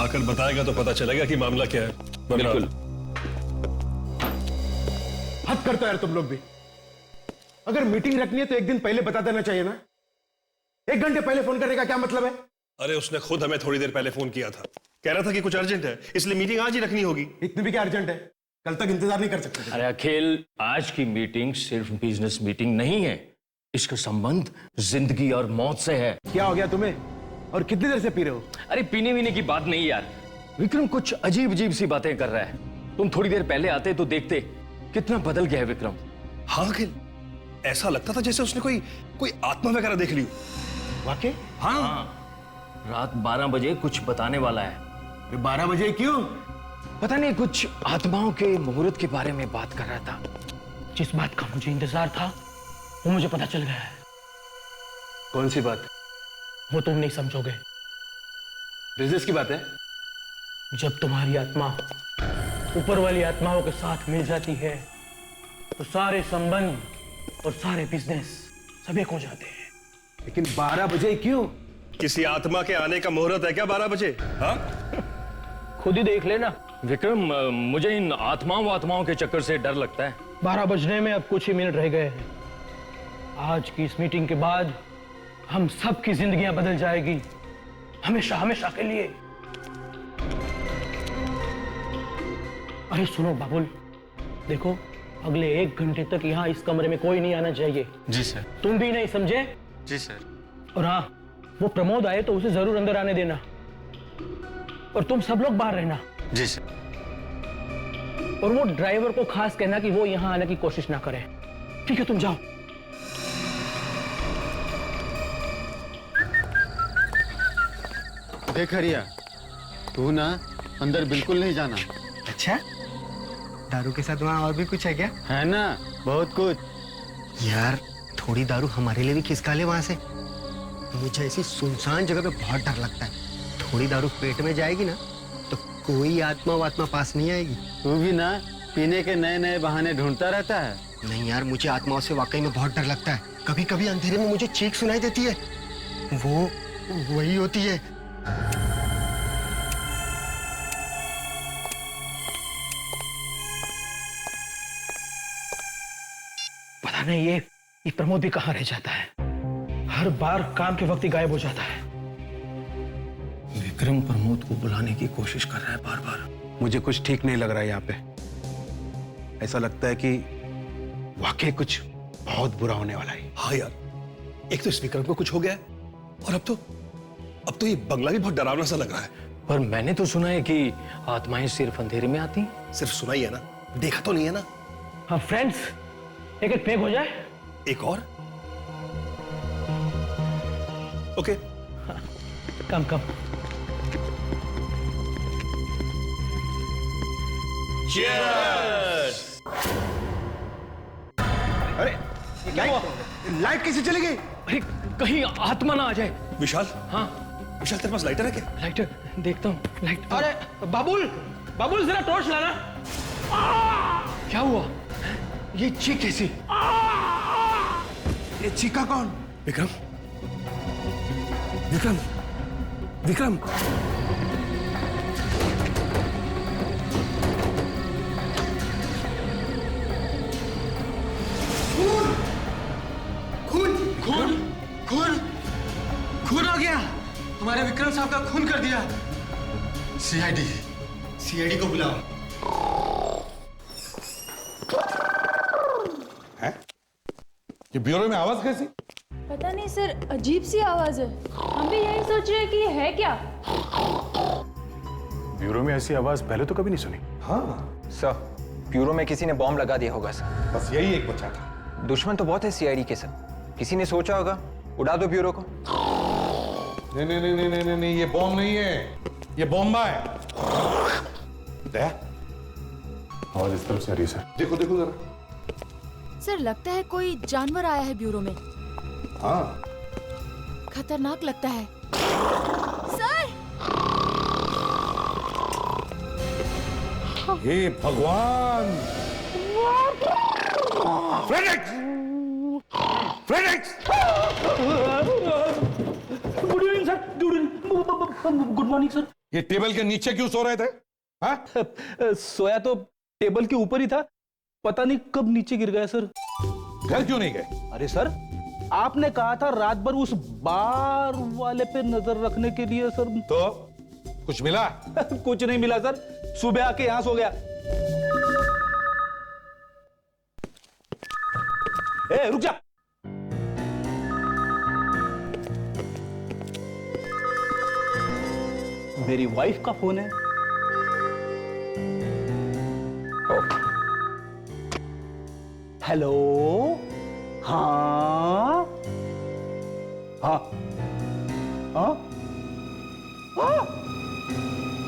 आकर बताएगा तो पता चलेगा कि मामला क्या है। बिल्कुल। हद करता है यार तुम लोग भी। अगर मीटिंग रखनी है तो एक दिन पहले बता देना चाहिए ना। 1 घंटे पहले फोन करने का क्या मतलब है? अरे उसने खुद हमें थोड़ी देर पहले फोन किया था, कह रहा था कि कुछ अर्जेंट है, इसलिए मीटिंग आज ही रखनी होगी। इतनी भी क्या अर्जेंट है? कल तक इंतजार नहीं कर सकते थे? अरे अखिल, आज की मीटिंग सिर्फ बिजनेस मीटिंग नहीं है, इसका संबंध जिंदगी और मौत से है। क्या हो गया तुम्हें? और कितनी देर से पी रहे हो? अरे पीने वीने की बात नहीं यार, विक्रम कुछ अजीब अजीब सी बातें कर रहा है। तुम थोड़ी देर पहले आते तो देखते कितना बदल गया है विक्रम। हाँ अखिल, ऐसा लगता था जैसे उसने कोई आत्मा वगैरह देख ली। वाकई? हाँ, रात 12 बजे कुछ बताने वाला है। 12 बजे क्यों? पता नहीं, कुछ आत्माओं के मुहूर्त के बारे में बात कर रहा था। जिस बात का मुझे इंतजार था वो मुझे पता चल गया है। कौन सी बात? वो तुम नहीं समझोगे। बिजनेस की बात है? जब तुम्हारी आत्मा ऊपर वाली आत्माओं के साथ मिल जाती है तो सारे संबंध और सारे बिजनेस सब एक हो जाते हैं। लेकिन 12 बजे क्यों? किसी आत्मा के आने का मुहूर्त है क्या 12 बजे? हाँ, खुद ही देख लेना। विक्रम, मुझे इन आत्माओं के चक्कर से डर लगता है। 12 बजने में अब कुछ ही मिनट रह गए हैं। आज की इस मीटिंग के बाद हम सबकी जिंदगियां बदल जाएगी, हमेशा हमेशा के लिए। अरे सुनो बाबुल, देखो अगले 1 घंटे तक यहाँ इस कमरे में कोई नहीं आना चाहिए। जी सर। तुम भी नहीं समझे? जी सर। और हाँ, वो प्रमोद आए तो उसे जरूर अंदर आने देना, और तुम सब लोग बाहर रहना। जी सर। और वो ड्राइवर को खास कहना कि वो यहाँ आने की कोशिश ना करे। ठीक है, तुम जाओ। देख हरिया, तू ना अंदर बिल्कुल नहीं जाना। अच्छा, दारू के साथ वहाँ और भी कुछ है क्या? है ना, बहुत कुछ। यार थोड़ी दारू हमारे लिए भी खिसका ले वहां से। मुझे ऐसी सुनसान जगह पे बहुत डर लगता है। थोड़ी दारू पेट में जाएगी ना तो कोई आत्मा वात्मा पास नहीं आएगी। तू भी ना पीने के नए नए बहाने ढूंढता रहता है। नहीं यार, मुझे आत्माओं से वाकई में बहुत डर लगता है। कभी कभी अंधेरे में मुझे चीख सुनाई देती है, वो वही होती है। पता नहीं ये प्रमोद भी कहाँ रह जाता है। हर बार काम के वक्त ही गायब हो जाता है। विक्रम प्रमोद को बुलाने की कोशिश कर रहा है बार बार। मुझे कुछ ठीक नहीं लग रहा है यहाँ पे। ऐसा लगता है कि वाकई कुछ बहुत बुरा होने वाला है। हाँ यार, एक तो इस विक्रम को कुछ हो गया है, और अब तो ये बंगला भी बहुत डरावना सा लग रहा है। पर मैंने तो सुना है कि आत्माएं सिर्फ अंधेरे में आती हैं। सिर्फ सुना ही है ना, देखा तो नहीं है ना। हाँ फ्रेंड्स, एक पेग हो जाए। एक और? ओके। कम कम। Cheers! अरे लाइट कैसे चली गई? अरे कहीं आत्मा ना आ जाए। विशाल, हाँ विशाल तेरे पास लाइटर है क्या? लाइटर देखता हूँ। लाइट। अरे बाबुल, बाबुल जरा टॉर्च लाना। क्या हुआ? ये चीख कैसी? ये चीका कौन? विक्रम, विक्रम, विक्रम। खून हो गया। हमारे विक्रम साहब का खून कर दिया। सीआईडी को बुलाओ। है? ये ब्यूरो में आवाज कैसी? पता नहीं सर, अजीब सी आवाज है। हम भी यही सोच रहे हैं कि है क्या। ब्यूरो में ऐसी आवाज पहले तो कभी नहीं सुनी। हाँ सर, ब्यूरो में किसी ने बॉम्ब लगा दिया होगा सर। बस यही एक बचा था। दुश्मन तो बहुत है सीआईडी के सर, किसी ने सोचा होगा उड़ा दो ब्यूरो को। नहीं नहीं नहीं नहीं नहीं नहीं, ये बॉम्ब नहीं है, ये बॉम्बा है। दया, आवाज इस तरफ से आ रही है सर। देखो देखो जरा। सर लगता है कोई जानवर आया है ब्यूरो में। हाँ, खतरनाक लगता है सर। हे भगवान! फ्रेडेक्स! फ्रेडेक्स! Good evening sir. Good morning sir. ये टेबल के नीचे क्यों सो रहे थे? हाँ? सोया तो टेबल के ऊपर ही था, पता नहीं कब नीचे गिर गया सर। घर क्यों नहीं गए? अरे सर, आपने कहा था रात भर उस बार वाले पे नजर रखने के लिए सर। तो कुछ मिला? कुछ नहीं मिला सर, सुबह आके यहां सो गया। ए, रुक जा। मेरी वाइफ का फोन है। हेलो, हाँ हाँ हाँ हाँ,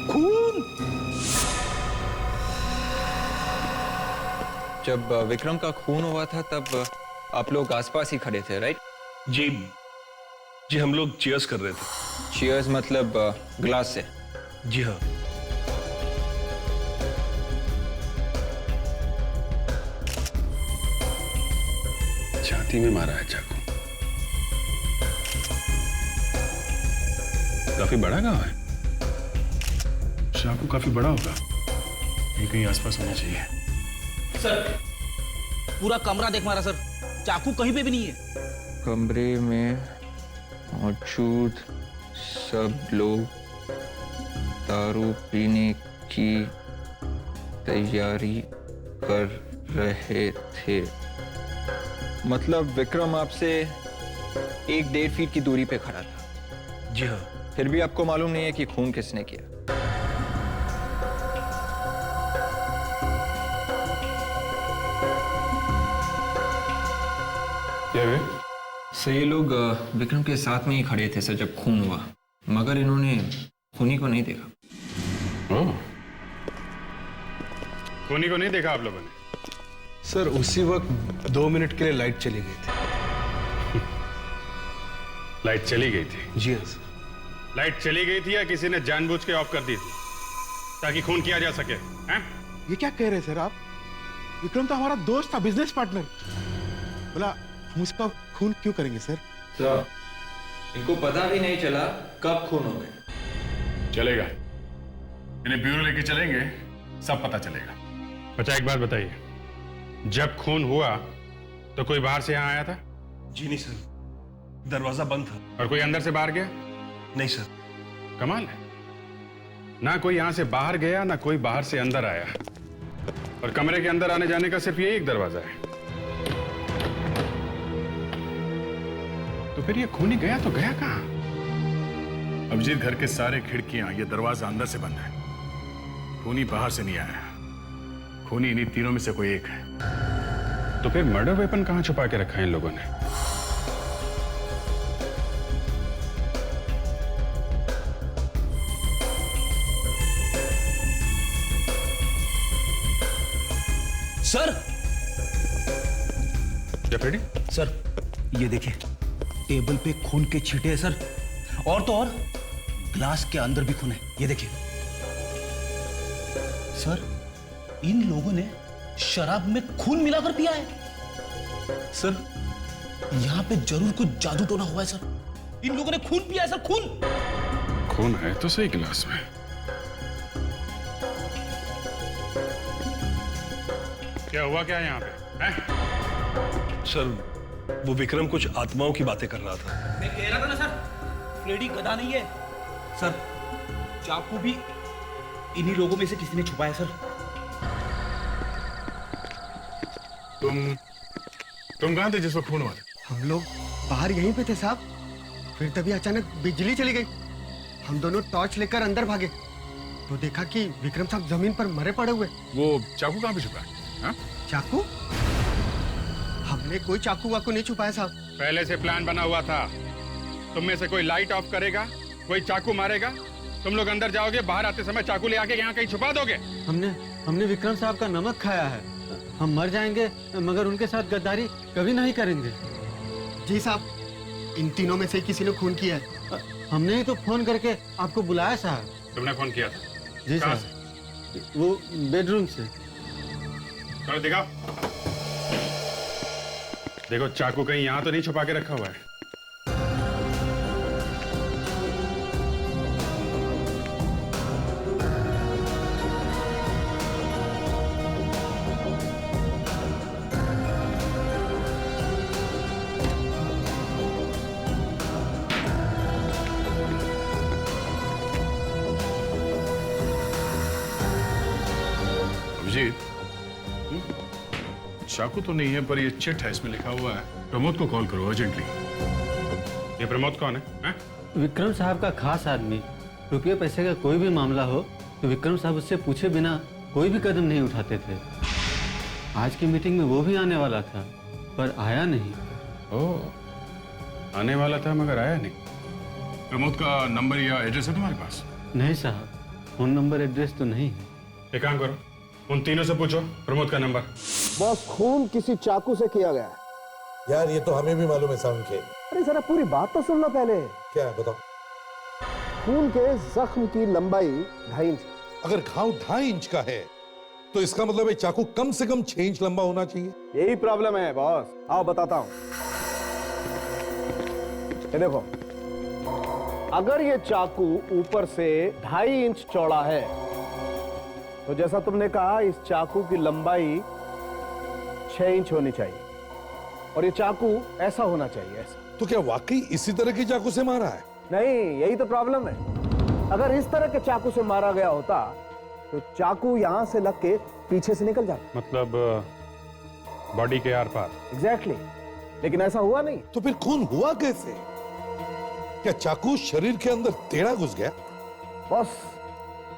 खून। जब विक्रम का खून हुआ था तब आप लोग आसपास ही खड़े थे, राइट? जी जी, हम लोग चीयर्स कर रहे थे। चीयर्स मतलब ग्लास से? जी हाँ। छाती में मारा है चाकू। काफी बड़ा घाव है। चाकू काफी बड़ा होगा, ये कहीं आसपास होना चाहिए। सर, पूरा कमरा देख मारा सर, चाकू कहीं पे भी नहीं है। कमरे में मौजूद सब लोग दारू पीने की तैयारी कर रहे थे। मतलब विक्रम आपसे 1-1.5 फीट की दूरी पे खड़ा था? जी हाँ। फिर भी आपको मालूम नहीं है कि खून किसने किया? क्या हुआ? सर, ये लोग विक्रम के साथ में ही खड़े थे सर जब खून हुआ, मगर इन्होंने खूनी को नहीं देखा। खूनी को नहीं देखा आप लोगों ने? सर, उसी वक्त 2 मिनट के लिए लाइट चली गई थी। लाइट चली गई थी? जी हाँ सर। लाइट चली गई थी या किसी ने जानबूझ के ऑफ कर दी थी ताकि खून किया जा सके? हैं? ये क्या कह रहे हैं सर आप? विक्रम तो हमारा दोस्त था, बिजनेस पार्टनर। बोला हम उसका खून क्यों करेंगे सर? सर, इनको पता भी नहीं चला कब खून हो गए। चलेगा, इन्हें ब्यूरो लेके चलेंगे, सब पता चलेगा। अच्छा, एक बात बताइए, जब खून हुआ तो कोई बाहर से यहाँ आया था? जी नहीं सर, दरवाजा बंद था। और कोई अंदर से बाहर गया? नहीं सर। कमाल है, ना कोई यहां से बाहर गया ना कोई बाहर से अंदर आया, और कमरे के अंदर आने जाने का सिर्फ ये एक दरवाजा है। तो फिर ये खूनी गया तो गया कहां? अभिजीत, घर के सारे खिड़कियां, ये दरवाजा अंदर से बंद है। खूनी बाहर से नहीं आया। खूनी इन्हीं तीनों में से कोई एक है। तो फिर मर्डर वेपन कहां छुपा के रखा है इन लोगों ने? सर, डेप्यूटी सर, ये देखिए, टेबल पे खून के छींटे हैं सर, और तो और ग्लास के अंदर भी खून है, ये देखिए। सर, इन लोगों ने शराब में खून मिलाकर पिया है। सर, यहां पे जरूर कुछ जादू टोना हुआ है सर। इन लोगों ने खून पिया है सर, खून। खून है तो सही गिलास में। क्या हुआ क्या यहाँ पे है? सर, वो विक्रम कुछ आत्माओं की बातें कर रहा था। मैं कह रहा था ना सर, फ्रेडी गधा नहीं है सर। चाकू भी इन्हीं लोगों में से किसी ने छुपाया सर। तुम कहां थे जिस वक्त खून हुआ था? हम लोग बाहर यहीं पे थे साहब, फिर तभी अचानक बिजली चली गई। हम दोनों टॉर्च लेकर अंदर भागे तो देखा कि विक्रम साहब जमीन पर मरे पड़े हुए। वो चाकू कहां पे छुपा है? चाकू? हमने कोई चाकू वाकू नहीं छुपाया साहब। पहले से प्लान बना हुआ था। तुम में से कोई लाइट ऑफ करेगा, कोई चाकू मारेगा, तुम लोग अंदर जाओगे, बाहर आते समय चाकू ले आके यहाँ कहीं छुपा दोगे। हमने विक्रम साहब का नमक खाया है। हम मर जाएंगे मगर उनके साथ गद्दारी कभी नहीं करेंगे। जी साहब, इन तीनों में से किसी ने खून किया है। हमने ही तो फोन करके आपको बुलाया साहब। तुमने फोन किया था? जी कहाँ साहब, वो बेडरूम से। चलो दिखाओ। देखो, चाकू कहीं यहाँ तो नहीं छुपा के रखा हुआ है। चाकू तो नहीं है, पर ये चिट है, इसमें लिखा हुआ है। प्रमोद को कॉल करो अर्जेंटली। ये प्रमोद कौन है? विक्रम साहब का खास आदमी। रुपये पैसे का कोई भी मामला हो तो विक्रम साहब उससे पूछे बिना कोई भी कदम नहीं उठाते थे। आज की मीटिंग में वो भी आने वाला था पर आया नहीं। ओह, आने वाला था मगर आया नहीं। प्रमोद का नंबर या एड्रेस है तुम्हारे पास? नहीं साहब, फोन नंबर एड्रेस तो नहीं है। एक काम करो, उन तीनों से पूछो प्रमोद का नंबर। बॉस, खून किसी चाकू से किया गया है। यार ये तो हमें भी मालूम है साउंड के। अरे जरा पूरी बात तो सुन लो पहले। क्या है बताओ? खून के जख्म की लंबाई 2.5 इंच। अगर घाव 2.5 इंच का है तो इसका मतलब है चाकू कम से कम 6 इंच लंबा होना चाहिए। यही प्रॉब्लम है बॉस। आओ बताता हूं। ये देखो, अगर ये चाकू ऊपर से 2.5 इंच चौड़ा है तो जैसा तुमने कहा इस चाकू की लंबाई 6 इंच होनी चाहिए और ये चाकू ऐसा होना चाहिए, ऐसा। तो क्या वाकई इसी तरह के चाकू से मारा है? नहीं, यही तो प्रॉब्लम है। अगर इस तरह के चाकू से मारा गया होता तो चाकू यहां से लग के पीछे से निकल जाता। मतलब बॉडी के आर पार। एग्जैक्टली, लेकिन ऐसा हुआ नहीं। तो फिर खून हुआ कैसे? क्या चाकू शरीर के अंदर टेढ़ा घुस गया? बॉस,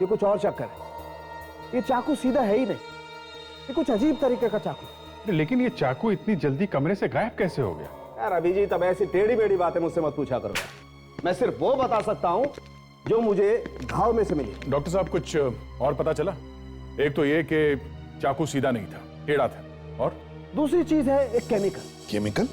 ये कुछ और चक्कर है। ये चाकू सीधा है ही नहीं, ये कुछ अजीब तरीके का चाकू। लेकिन ये चाकू इतनी जल्दी कमरे से गायब कैसे हो गया? यार अभिजीत, अब ऐसी टेढ़ी बेढ़ी बातें मुझसे मत पूछा करो। मैं सिर्फ वो बता सकता हूं जो मुझे घाव में से मिली। डॉक्टर साहब कुछ और पता चला? एक तो ये कि चाकू सीधा नहीं था, टेढ़ा था, और दूसरी चीज है एक केमिकल। केमिकल?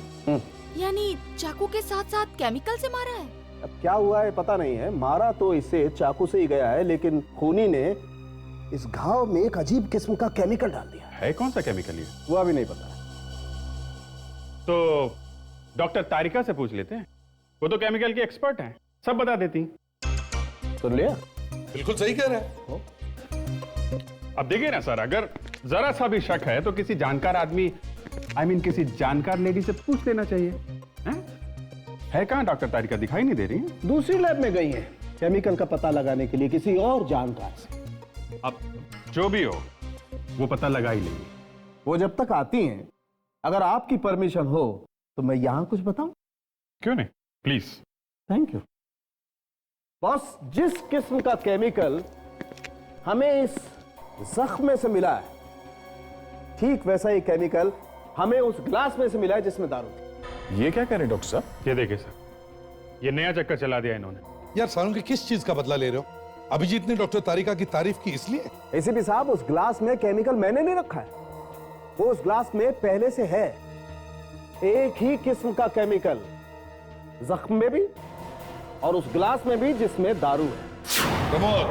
यानी चाकू के साथ साथ केमिकल से मारा है? अब क्या हुआ है पता नहीं है, मारा तो इसे चाकू से ही गया है, लेकिन खूनी ने इस घाव में एक अजीब किस्म का केमिकल डाल दिया है। कौन सा केमिकल ये? वो अभी नहीं पता। तो डॉक्टर तारिका से पूछ लेते हैं, वो तो केमिकल की एक्सपर्ट हैं, सब बता देती। सुन लिया? बिल्कुल सही कह रहे हैं। अब देखिए ना सर, अगर जरा सा भी शक है तो किसी जानकार आदमी, किसी जानकार लेडी से पूछ लेना चाहिए। है कहाँ डॉक्टर तारिका? दिखाई नहीं दे रही है। दूसरी लैब में गई है केमिकल का पता लगाने के लिए किसी और जानकार से। अब जो भी हो वो पता लगा ही लेंगे। वो जब तक आती हैं, अगर आपकी परमिशन हो तो मैं यहां कुछ बताऊं? क्यों नहीं, प्लीज। Thank you boss. जिस किस्म का केमिकल हमें इस जख्म में से मिला है, ठीक वैसा ही केमिकल हमें उस ग्लास में से मिला है जिसमें दारू थी। ये क्या कह रहे हैं डॉक्टर साहब? ये देखिए सर, ये नया चक्कर चला दिया इन्होंने। यार सालून किस चीज का बदला ले रहे हो? अभिजीत ने डॉक्टर तारिका की तारीफ की इसलिए? एसीपी साहब, उस ग्लास में केमिकल मैंने नहीं रखा है, वो उस ग्लास में पहले से है। एक ही किस्म का केमिकल जख्म में भी और उस ग्लास में भी जिसमें दारू है। प्रमोद,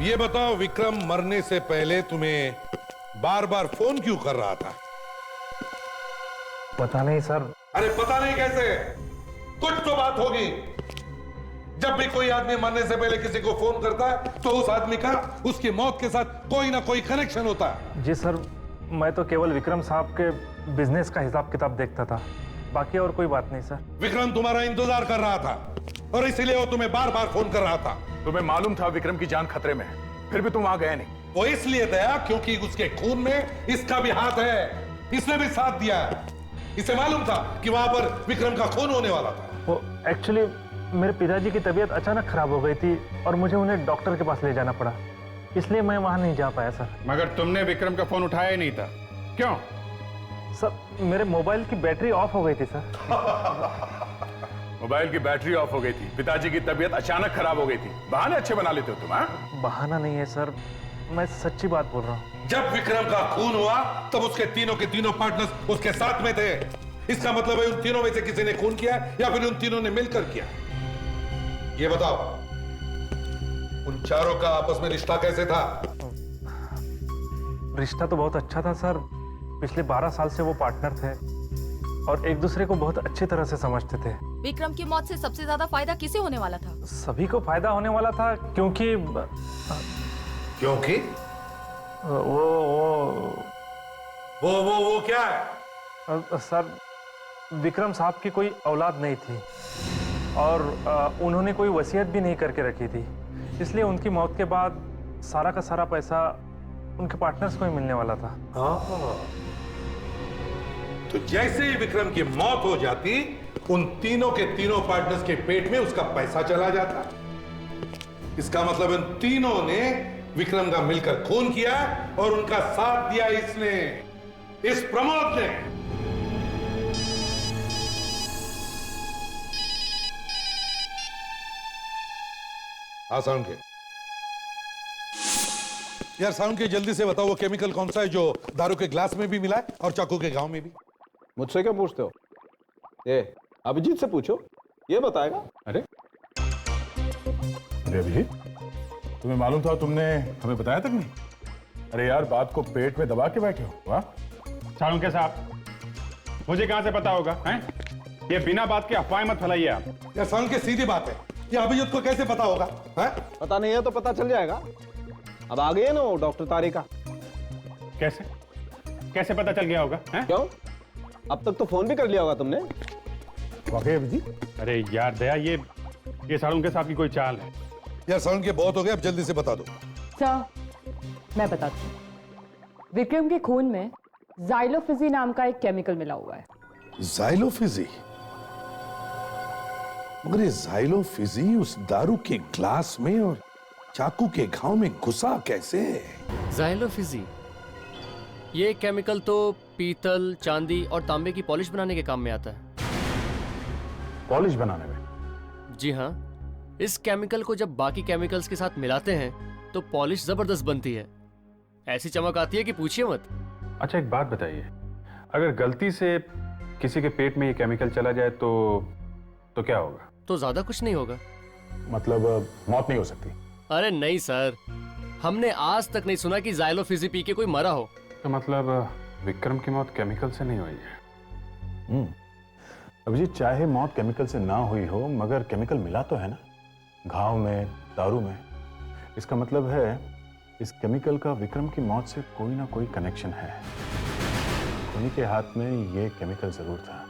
ये बताओ, विक्रम मरने से पहले तुम्हें बार बार फोन क्यों कर रहा था? पता नहीं सर। अरे पता नहीं कैसे? कुछ तो बात होगी। जब भी कोई आदमी मरने से पहले किसी को फोन करता है तो उस आदमी का उसकी मौत के साथ कोई ना कोई कनेक्शन होता है। जी सर, मैं तो केवल विक्रम साहब के बिजनेस का हिसाब किताब देखता था, बाकी और कोई बात नहीं सर। विक्रम तुम्हारा इंतजार कर रहा था और इसीलिए वो तुम्हें बार बार फोन कर रहा था। तुम्हें मालूम था विक्रम की जान खतरे में है, फिर भी तुम वहां गए नहीं। वो इसलिए गया क्योंकि उसके खून में इसका भी हाथ है, इसने भी साथ दिया है। इसे मालूम था कि वहां पर विक्रम का खून होने वाला था। वो एक्चुअली मेरे पिताजी की तबीयत अचानक खराब हो गई थी और मुझे उन्हें डॉक्टर के पास ले जाना पड़ा, इसलिए मैं वहां नहीं जा पाया सर। मगर तुमने विक्रम का फोन उठाया ही नहीं था, क्यों? सर, मेरे मोबाइल की बैटरी ऑफ हो गई थी सर। मोबाइल की बैटरी ऑफ हो गई थी, पिताजी की तबीयत अचानक खराब हो गई थी, बहाने अच्छे बना लेते हो तुम। हाँ, बहाना नहीं है सर, मैं सच्ची बात बोल रहा हूँ। जब विक्रम का खून हुआ तब उसके तीनों के तीनों पार्टनर्स उसके साथ में थे। इसका मतलब है उन तीनों में से किसी ने खून किया या फिर उन तीनों ने मिलकर किया। ये बताओ, उन चारों का आपस में रिश्ता कैसे था? रिश्ता तो बहुत अच्छा था सर। पिछले 12 साल से वो पार्टनर थे और एक दूसरे को बहुत अच्छी तरह से समझते थे। विक्रम की मौत से सबसे ज्यादा फायदा किसे होने वाला था? सभी को फायदा होने वाला था, क्योंकि वो क्या है? सर, विक्रम साहब की कोई औलाद नहीं थी और उन्होंने कोई वसीयत भी नहीं करके रखी थी, इसलिए उनकी मौत के बाद सारा का सारा पैसा उनके पार्टनर्स को ही मिलने वाला था। तो जैसे ही विक्रम की मौत हो जाती, उन तीनों के तीनों पार्टनर्स के पेट में उसका पैसा चला जाता। इसका मतलब इन तीनों ने विक्रम का मिलकर खून किया और उनका साथ दिया इसने, इस प्रमोद ने। साउंड के यार, साउंड के जल्दी से बताओ वो केमिकल कौन सा है जो दारू के ग्लास में भी मिला है और चाकू के गांव में भी। मुझसे क्या पूछते हो? ये अभिजीत से पूछो, ये बताएगा। अरे अभिजीत, तुम्हें मालूम था? तुमने हमें बताया तक नहीं? अरे यार, बात को पेट में दबा के बैठे हो। वाह सालुंके साहब, मुझे कहां से पता होगा? हैं? ये बिना बात के अफवाह मत फैलाइए आप। यार साउंड के सीधी बात है, ये अभिजीत को कैसे पता होगा? पता नहीं है तो पता चल जाएगा। अब आ गए ना वो डॉक्टर तारिका। कैसे कैसे पता चल गया होगा? हैं? क्यों? अब तक तो फोन भी कर लिया होगा तुमने। वाकई अभिजीत? अरे यार दया, ये सालुंके साहब की कोई चाल है। यार साउंड के बहुत हो गए, अब जल्दी से बता दो। सर, मैं बताती हूँ। विक्रम के खून में ज़ाइलोफिजी नाम का एक केमिकल मिला हुआ है। ज़ाइलोफिजी? मगर ये ज़ाइलोफिजी उस दारू के ग्लास में और चाकू के घाव में घुसा कैसे? ज़ाइलोफिजी ये केमिकल तो पीतल, चांदी और तांबे की पॉलिश बनाने के काम में आता है। पॉलिश बनाने में? जी हाँ, इस केमिकल को जब बाकी केमिकल्स के साथ मिलाते हैं तो पॉलिश जबरदस्त बनती है। ऐसी चमक आती है कि पूछिए मत। अच्छा एक बात बताइए, अगर गलती से किसी के पेट में ये केमिकल चला जाए तो क्या होगा? तो ज्यादा कुछ नहीं होगा। मतलब मौत नहीं हो सकती? अरे नहीं सर, हमने आज तक नहीं सुना कि ज़ाइलोफिजी पी के कोई मरा हो। तो मतलब विक्रम की मौत केमिकल से नहीं हुई है? अभिजीत, चाहे मौत केमिकल से ना हुई हो, मगर केमिकल मिला तो है ना घाव में, दारू में। इसका मतलब है इस केमिकल का विक्रम की मौत से कोई ना कोई कनेक्शन है। उन्हीं के हाथ में ये केमिकल जरूर था।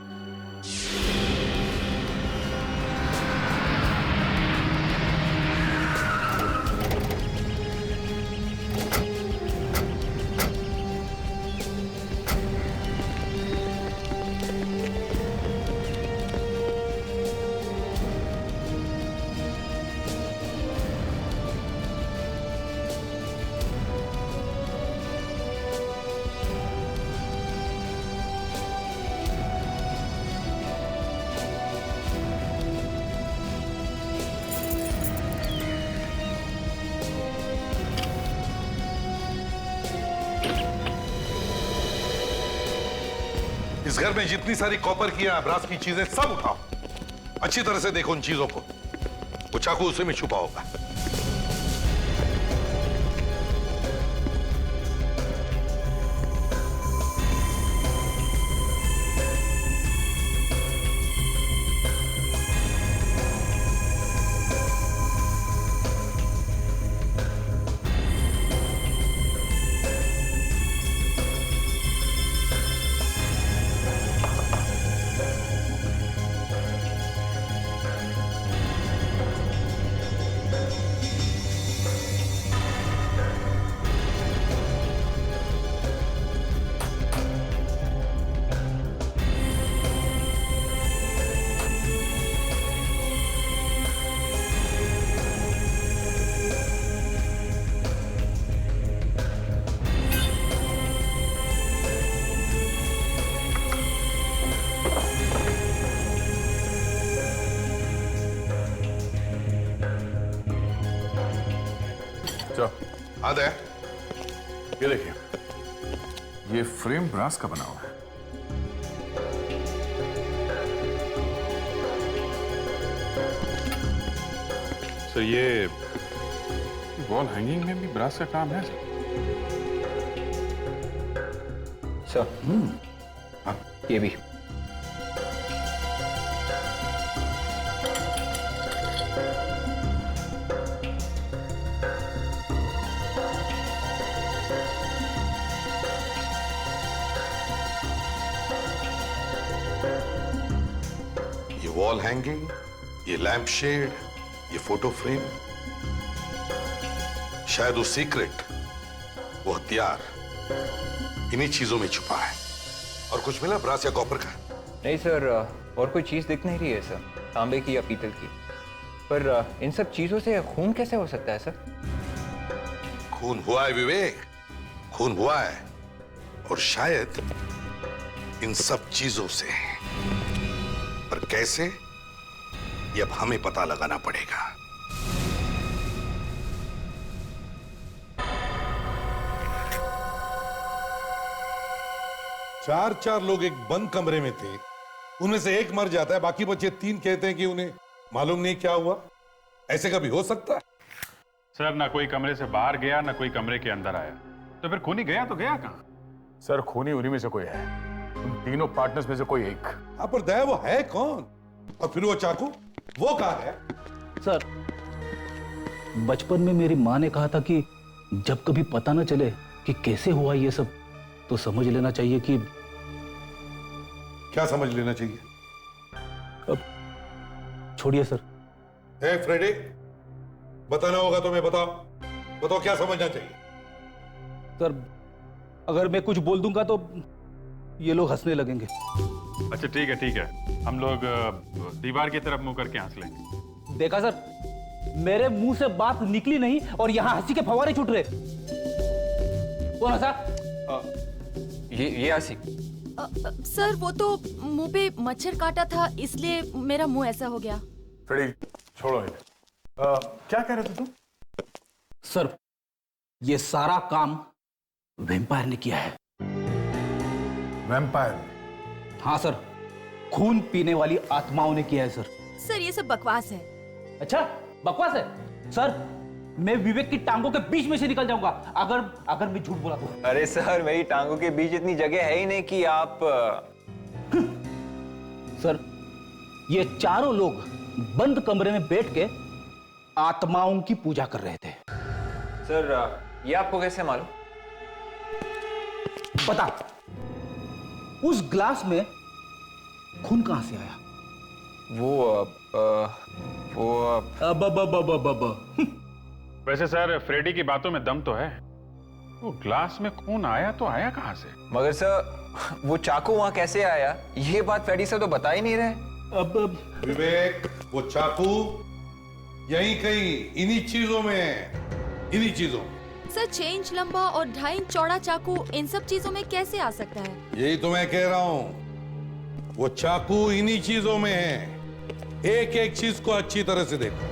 इस घर में जितनी सारी कॉपर की या ब्रास की चीजें सब उठाओ, अच्छी तरह से देखो उन चीजों को। वो चाकू उसी में छुपा होगा। आदे, ये देखिए, ये फ्रेम ब्रास का बना हुआ है। तो ये वॉल हैंगिंग में भी ब्रास का काम है सर? हाँ, ये भी। वॉल हैंगिंग, ये लैंप शेड, ये फोटो फ्रेम, शायद वो सीक्रेट, वो हथियार इन्हीं चीजों में छुपा है। और कुछ मिला ब्रास या कॉपर का? नहीं सर, और कोई चीज दिख नहीं रही है सर, तांबे की या पीतल की। पर इन सब चीजों से खून कैसे हो सकता है सर? खून हुआ है विवेक, खून हुआ है, और शायद इन सब चीजों से। पर कैसे, ये अब हमें पता लगाना पड़ेगा। चार लोग एक बंद कमरे में थे, उनमें से एक मर जाता है, बाकी बचे 3 कहते हैं कि उन्हें मालूम नहीं क्या हुआ। ऐसे कभी हो सकता है? सर, ना कोई कमरे से बाहर गया ना कोई कमरे के अंदर आया, तो फिर खूनी गया तो गया कहाँ? सर, खूनी उन्हीं में से कोई है, उन तीनों पार्टनर्स में से कोई एक। हाँ, पर दया वो है कौन? और फिर वो चाकू, वो कहाँ है? सर, बचपन में मेरी माँ ने कहा था कि जब कभी पता न चले कि कैसे हुआ ये सब, तो समझ लेना चाहिए कि। क्या समझ लेना चाहिए? अब छोड़िए सर। हे फ्रेडी, बताना होगा तो मैं बताओ क्या समझना चाहिए? सर, अगर मैं कुछ बोल दूंगा तो ये लोग हंसने लगेंगे। अच्छा ठीक है, हम लोग दीवार की तरफ मुंह करके हंस लेंगे। देखा सर, मेरे मुंह से बात निकली नहीं और यहाँ हंसी के फव्वारे छूट रहे। कौन हंसा? ये आसिक। सर, वो तो मुंह पे मच्छर काटा था, इसलिए मेरा मुंह ऐसा हो गया। फ्रेडी, छोड़ो इन्हें। क्या कह रहे थे तुम? सर, ये सारा काम वैम्पायर ने किया है। वैम्पायर? हाँ सर, खून पीने वाली आत्माओं ने किया है सर। सर, ये सब बकवास है। अच्छा, बकवास है? सर, मैं विवेक की टांगों के बीच में से निकल जाऊंगा अगर मैं झूठ बोला तो। अरे सर, मेरी टांगों के बीच इतनी जगह है ही नहीं कि आप। सर, ये चारों लोग बंद कमरे में बैठ के आत्माओं की पूजा कर रहे थे। सर, ये आपको कैसे मालूम? बता, उस ग्लास में खून कहां से आया? वैसे सर, फ्रेडी की बातों में दम तो है। वो ग्लास में खून आया तो आया कहां से? मगर सर, वो चाकू वहां कैसे आया, ये बात फ्रेडी सर तो बता ही नहीं रहे। अब विवेक, वो चाकू यहीं कहीं इन्हीं चीजों में है, इन्हीं चीजों। सर, 6 इंच लंबा और 2.5 इंच चौड़ा चाकू इन सब चीजों में कैसे आ सकता है? यही तो मैं कह रहा हूं, वो चाकू इन्हीं चीजों में है। एक एक चीज को अच्छी तरह से देखो।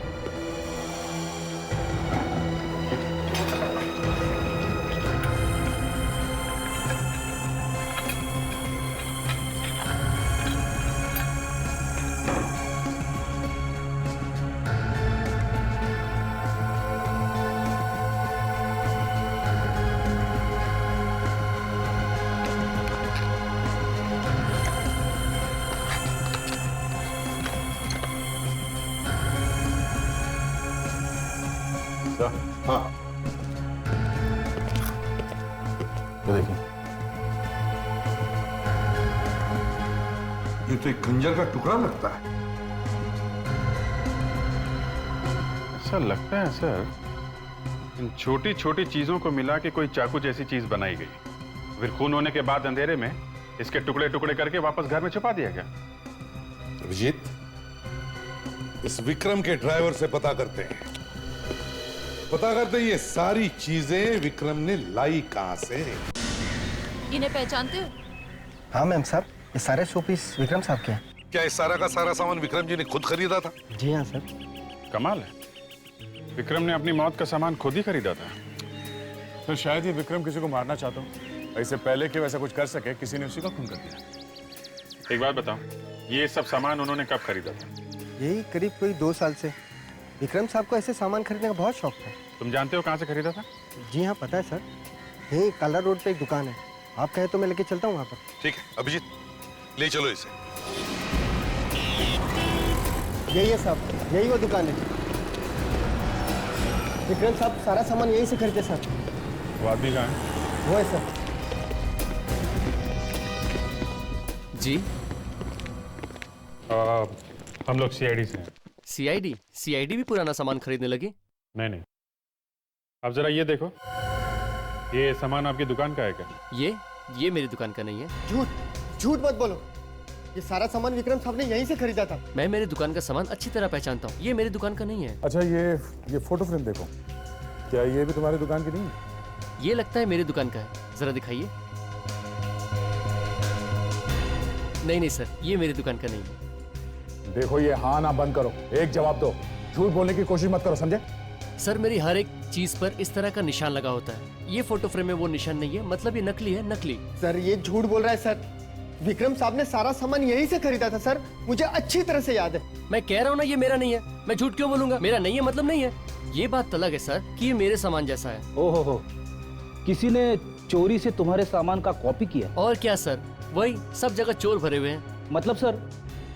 हाँ, तो देखो, ये तो एक खंजर का टुकड़ा लगता है। ऐसा लगता है सर, इन छोटी छोटी चीजों को मिला के कोई चाकू जैसी चीज बनाई गई, फिर खून होने के बाद अंधेरे में इसके टुकड़े टुकड़े करके वापस घर में छुपा दिया गया। अभिजीत, इस विक्रम के ड्राइवर से पता करते हैं, ये सारी चीजें विक्रम ने लाई कहां से। इन्हें पहचानते हो? हाँ मैम साहब, ये सारे शोपीस विक्रम साहब के हैं। क्या इस सारा का सारा सामान विक्रम जी ने खुद खरीदा था? जी हाँ सर। कमाल है, विक्रम ने अपनी मौत का सामान खुद ही खरीदा था। तो शायद ही विक्रम किसी को मारना चाहता हूँ, ऐसे पहले कि वैसा कुछ कर सके, किसी ने उसी का खून कर दिया। एक बात बताओ, ये सब सामान उन्होंने कब खरीदा था? यही करीब कोई 2 साल से। विक्रम साहब को ऐसे सामान खरीदने का बहुत शौक था। तुम जानते हो कहाँ से खरीदा था? जी हाँ पता है सर, यही काला रोड पे एक दुकान है, आप कहे तो मैं लेके चलता हूँ वहाँ पर। ठीक है अभिजीत, ले चलो इसे। यही है साहब, यही वो दुकान है। विक्रम साहब सारा सामान यहीं से खरीदे सर। वो आदमी कहाँ है? वो है सर। जी, हम लोग सीआईडी से हैं। सीआईडी भी पुराना सामान खरीदने लगी? नहीं, अब जरा ये देखो, ये सामान आपकी दुकान का है क्या? ये मेरी दुकान का नहीं है। झूठ, झूठ मत बोलो, ये सारा सामान विक्रम साहब ने यहीं से खरीदा था। मैं मेरी दुकान का सामान अच्छी तरह पहचानता हूँ, ये मेरी दुकान का नहीं है। अच्छा ये फोटो फ्रेम देखो, क्या ये भी तुम्हारी दुकान की नहीं है? ये लगता है मेरी दुकान का है, जरा दिखाइए। नहीं सर, ये मेरी दुकान का नहीं है। देखो ये हाँ ना बंद करो, एक जवाब दो, झूठ बोलने की कोशिश मत करो, समझे? सर मेरी हर एक चीज पर इस तरह का निशान लगा होता है, ये फोटो फ्रेम में वो निशान नहीं है, मतलब ये नकली है, नकली। सर ये झूठ बोल रहा है सर, विक्रम साहब ने सारा सामान यहीं से खरीदा था सर, मुझे अच्छी तरह से याद है। मैं कह रहा हूँ ना ये मेरा नहीं है, मैं झूठ क्यों बोलूंगा? मेरा नहीं है मतलब नहीं है। ये बात अलग है सर कि ये मेरे सामान जैसा है। ओहो, किसी ने चोरी से तुम्हारे सामान का कॉपी किया? और क्या सर, वही सब जगह चोर भरे हुए हैं। मतलब सर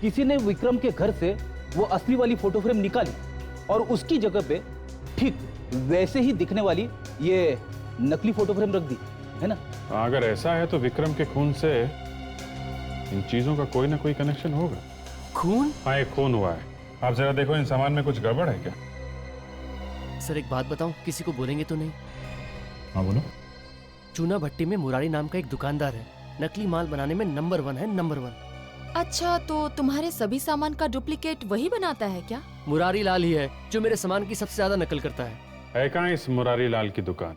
किसी ने विक्रम के घर से वो असली वाली फोटो फ्रेम निकाली और उसकी जगह पे ठीक वैसे ही दिखने वाली ये नकली फोटो फ्रेम रख दी, है ना? अगर ऐसा है तो विक्रम के खून से इन चीजों का कोई ना कोई कनेक्शन होगा। खून? हाँ, एक खून हुआ है। आप जरा देखो इन सामान में कुछ गड़बड़ है क्या? सर एक बात बताऊं, किसी को बोलेंगे तो नहीं? हाँ बोलो। चूना भट्टी में मुरारी नाम का एक दुकानदार है, नकली माल बनाने में नंबर 1 है, नंबर 1। अच्छा, तो तुम्हारे सभी सामान का डुप्लीकेट वही बनाता है क्या? मुरारी लाल ही है जो मेरे सामान की सबसे ज्यादा नकल करता है कहाँ इस मुरारी लाल की दुकान?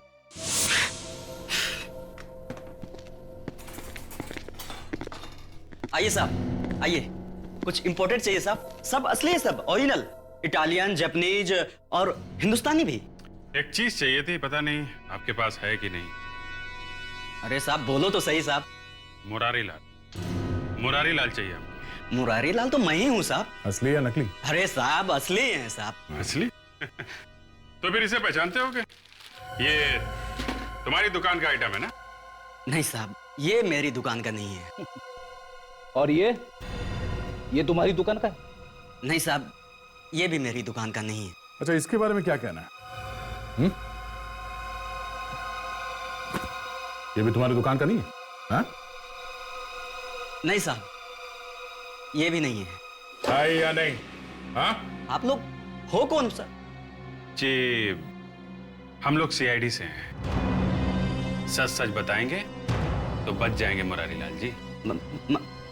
आइए साहब, आइए। कुछ इंपोर्टेड चाहिए साहब? सब असली है, सब ओरिजिनल, इटालियन, जापानीज और हिंदुस्तानी भी। एक चीज चाहिए थी, पता नहीं आपके पास है कि नहीं। अरे साहब बोलो तो सही साहब। मुरारी लाल, मुरारी लाल चाहिए हमको। मुरारी लाल तो मैं ही हूँ साहब। असली या नकली? अरे साहब असली है साहब। असली? तो फिर इसे पहचानते हो क्या? ये तुम्हारी दुकान का आइटम है ना? नहीं साहब, ये मेरी दुकान का नहीं है। और ये तुम्हारी दुकान का है? नहीं साहब, ये भी मेरी दुकान का नहीं है। अच्छा, इसके बारे में क्या कहना है? ये भी तुम्हारी दुकान का नहीं है? हाँ? नहीं साहब, ये भी नहीं है। है या नहीं? हाँ? आप लोग हो कौन सर? जी, हम लोग सीआईडी से हैं। सच सच बताएंगे तो बच जाएंगे मुरारी लाल जी।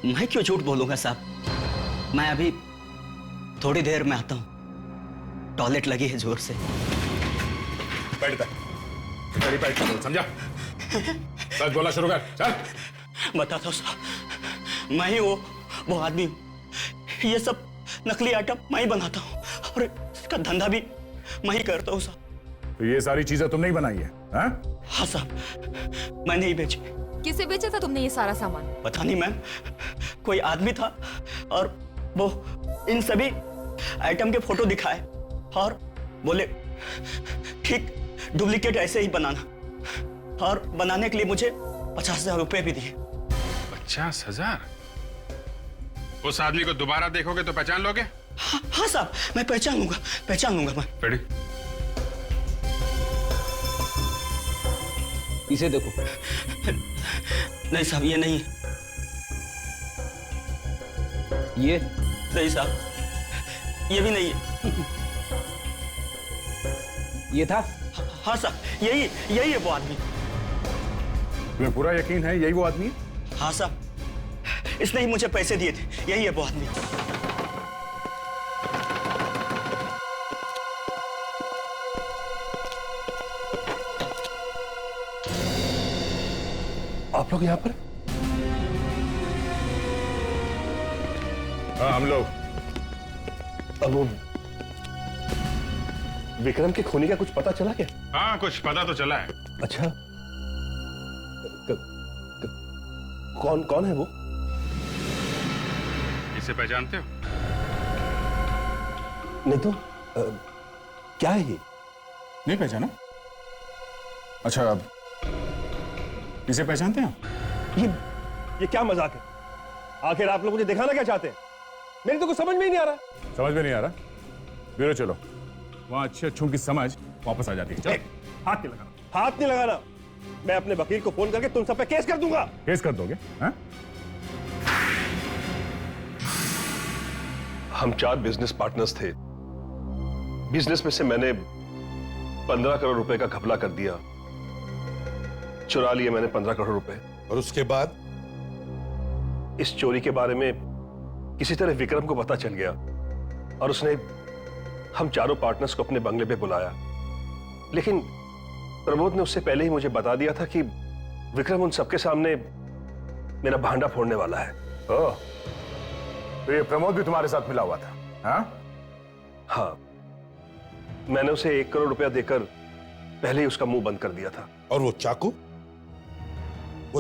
मैं क्यों झूठ बोलूंगा साहब? मैं अभी थोड़ी देर में आता हूँ, टॉयलेट लगी है जोर से। समझा? सच बोला शुरू कर, चल। बता दो साहब, मैं ही वो आदमी हूँ। ये सब नकली आइटम मैं ही बनाता हूँ और इसका धंधा भी मैं ही करता हूँ साहब। तो ये सारी चीजें तुमने ही बनाई है? हाँ? हाँ साहब, मैंने ही बेची। किसे बेचा था तुमने ये सारा सामान? पता नहीं मैम, कोई आदमी था और वो इन सभी आइटम के फोटो दिखाए और बोले ठीक डुप्लीकेट ऐसे ही बनाना, और बनाने के लिए मुझे 50,000 रुपए भी दिए। 50,000? उस आदमी को दोबारा देखोगे तो पहचान लोगे? हाँ साहब, मैं पहचान लूंगा मैं। रेडी? इसे देखो। नहीं साहब, ये नहीं है। ये नहीं साहब, ये भी नहीं है। ये था? हाँ साहब, यही है वो आदमी। तुम्हें पूरा यकीन है यही वो आदमी है? हाँ साहब, इसने ही मुझे पैसे दिए थे, यही है वो आदमी। आप लोग यहाँ पर? हाँ, हम लोग। अब वो विक्रम के खोने का कुछ पता चला क्या? हाँ, कुछ पता तो चला है। अच्छा, कौन है वो? इसे पहचानते हो? नहीं तो क्या है ये? नहीं पहचाना? अच्छा, अब इसे पहचानते हैं? ये क्या मजाक है? आखिर आप लोग मुझे दिखाना क्या चाहते हैं? मेरी तो कुछ समझ में ही नहीं आ रहा। समझ में नहीं आ रहा? ब्यूरो चलो, वहां अच्छे अच्छों की समझ वापस आ जाती है। चलो। हाथ नहीं लगाना, हाथ नहीं लगाना। मैं अपने वकील को फोन करके तुम सब पे केस कर दूंगा। केस कर दोगे? हाँ? हम 4 बिजनेस पार्टनर्स थे। बिजनेस में से मैंने 15 करोड़ रुपए का घपला कर दिया, चुरा लिए मैंने 15 करोड़ रुपए। और उसके बाद इस चोरी के बारे में किसी तरह विक्रम को पता चल गया और उसने हम चारों पार्टनर्स को अपने बंगले पे बुलाया। लेकिन प्रमोद ने उससे पहले ही मुझे बता दिया था कि विक्रम उन सबके सामने मेरा भांडा फोड़ने वाला है। ओह, तो ये प्रमोद भी तुम्हारे साथ मिला हुआ था? हाँ, मैंने उसे 1 करोड़ रुपया देकर पहले ही उसका मुंह बंद कर दिया था। और वो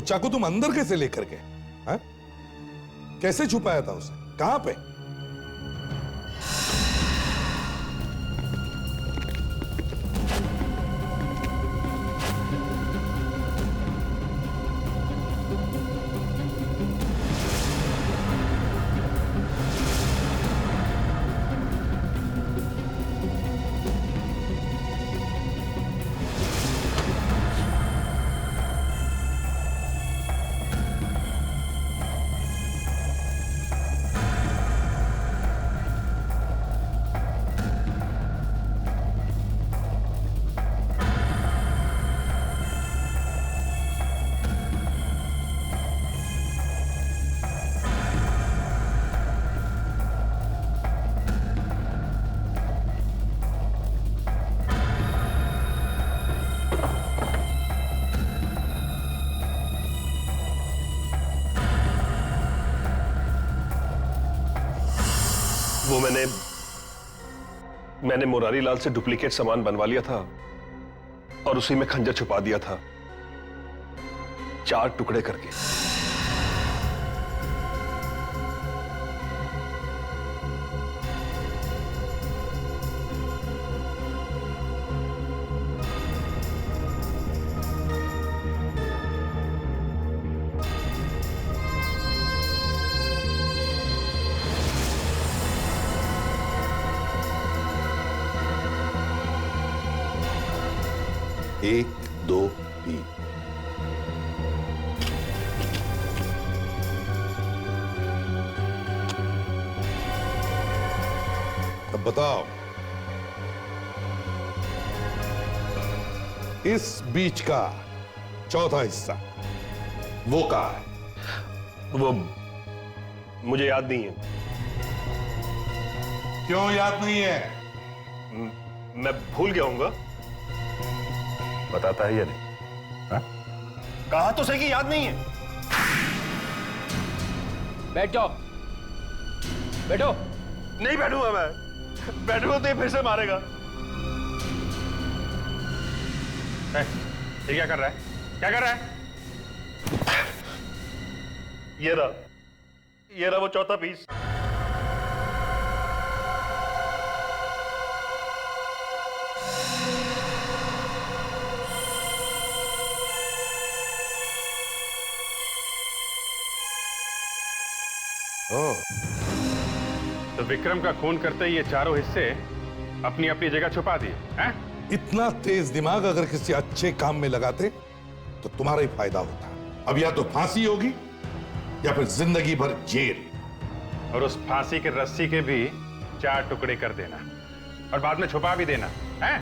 चाकू तुम अंदर कैसे लेकर गए? हाँ? कैसे छुपाया था उसे? कहां पे? वो मैंने मुरारी लाल से डुप्लीकेट सामान बनवा लिया था और उसी में खंजर छुपा दिया था, 4 टुकड़े करके। एक, दो, तीन। अब बताओ, इस बीच का चौथा हिस्सा वो कहाँ है? वो मुझे याद नहीं है। क्यों याद नहीं है? मैं भूल गया हूँगा। बताता है या नहीं? कहा तो सही कि याद नहीं है। बैठ जाओ, बैठो। नहीं बैठूंगा मैं, बैठूंगा तो ये फिर से मारेगा। ये क्या कर रहा है? क्या कर रहा है? ये रहा वो चौथा पीस। तो विक्रम का खून करते ही ये चारों हिस्से अपनी अपनी जगह छुपा दिए हैं? इतना तेज दिमाग अगर किसी अच्छे काम में लगाते तो तुम्हारा ही फायदा होता। अब या तो फांसी होगी या फिर जिंदगी भर जेल। और उस फांसी के रस्सी के भी 4 टुकड़े कर देना और बाद में छुपा भी देना है।